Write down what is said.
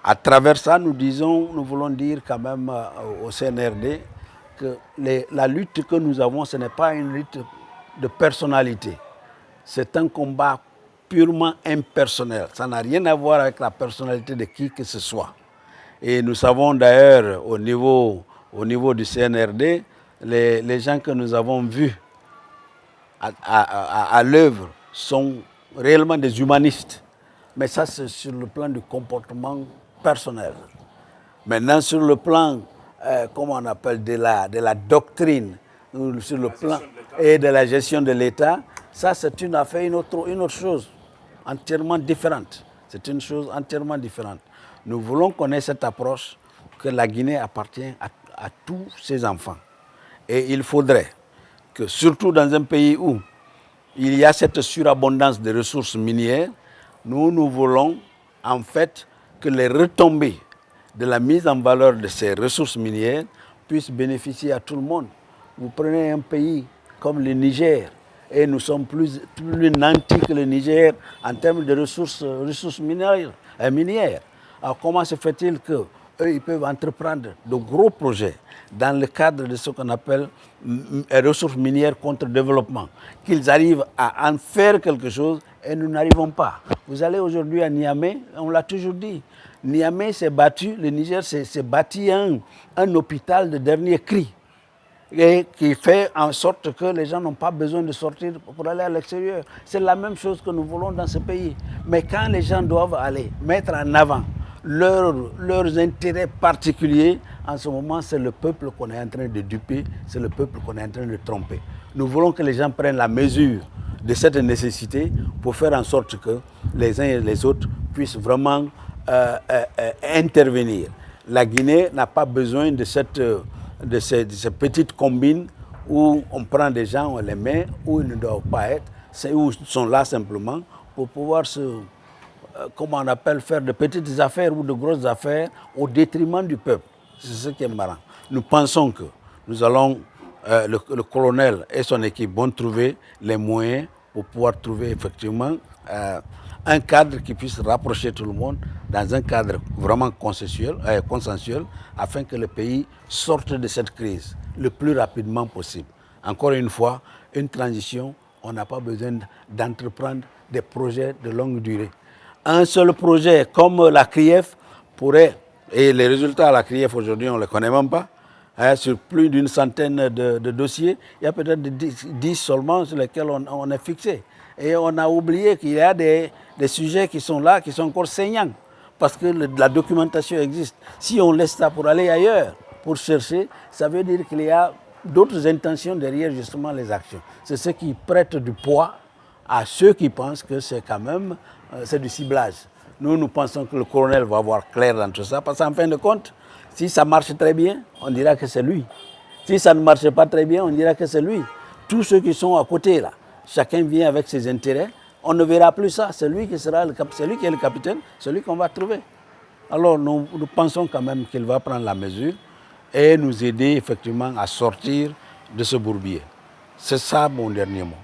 À travers ça, nous voulons dire quand même au CNRD que la lutte que nous avons, ce n'est pas une lutte de personnalité. C'est un combat purement impersonnel. Ça n'a rien à voir avec la personnalité de qui que ce soit. Et nous savons d'ailleurs au niveau du CNRD, les gens que nous avons vus à l'œuvre sont réellement des humanistes. Mais ça, c'est sur le plan du comportement personnel. Maintenant, sur le plan, comment on appelle, de la doctrine, sur le plan et de la gestion de l'État, ça, c'est une affaire, une autre chose entièrement différente. C'est une chose entièrement différente. Nous voulons qu'on ait cette approche que la Guinée appartient à tous ses enfants. Et il faudrait que, surtout dans un pays où il y a cette surabondance de ressources minières, nous voulons en fait que les retombées de la mise en valeur de ces ressources minières puissent bénéficier à tout le monde. Vous prenez un pays comme le Niger, et nous sommes plus nantis que le Niger en termes de ressources minières. Alors comment se fait-il qu'eux, ils peuvent entreprendre de gros projets dans le cadre de ce qu'on appelle ressources minières contre développement, qu'ils arrivent à en faire quelque chose et nous n'arrivons pas. Vous allez aujourd'hui à Niamey, on l'a toujours dit, Niamey s'est battu, le Niger s'est bâti un hôpital de dernier cri, et qui fait en sorte que les gens n'ont pas besoin de sortir pour aller à l'extérieur. C'est la même chose que nous voulons dans ce pays. Mais quand les gens doivent aller mettre en avant leurs intérêts particuliers, en ce moment, c'est le peuple qu'on est en train de duper, c'est le peuple qu'on est en train de tromper. Nous voulons que les gens prennent la mesure de cette nécessité pour faire en sorte que les uns et les autres puissent vraiment intervenir. La Guinée n'a pas besoin de ces petites combines où on prend des gens, on les met où ils ne doivent pas être, où ils sont là simplement pour pouvoir comment on appelle, faire de petites affaires ou de grosses affaires au détriment du peuple. C'est ce qui est marrant. Nous pensons que nous allons, le colonel et son équipe vont trouver les moyens pour pouvoir trouver effectivement un cadre qui puisse rapprocher tout le monde dans un cadre vraiment consensuel afin que le pays sorte de cette crise le plus rapidement possible. Encore une fois, une transition, on n'a pas besoin d'entreprendre des projets de longue durée. Un seul projet comme la CRIEF pourrait, et les résultats à la CRIEF aujourd'hui on ne les connaît même pas, sur plus d'une centaine de dossiers, il y a peut-être 10 seulement sur lesquels on est fixé. Et on a oublié qu'il y a des sujets qui sont là, qui sont encore saignants, parce que la documentation existe. Si on laisse ça pour aller ailleurs, pour chercher, ça veut dire qu'il y a d'autres intentions derrière justement les actions. C'est ce qui prête du poids à ceux qui pensent que c'est quand même c'est du ciblage. Nous pensons que le colonel va voir clair dans tout ça, parce qu'en fin de compte, si ça marche très bien, on dira que c'est lui. Si ça ne marche pas très bien, on dira que c'est lui. Tous ceux qui sont à côté là, chacun vient avec ses intérêts, on ne verra plus ça. C'est lui qui est le capitaine, c'est lui qu'on va trouver. Alors nous pensons quand même qu'il va prendre la mesure et nous aider effectivement à sortir de ce bourbier. C'est ça mon dernier mot.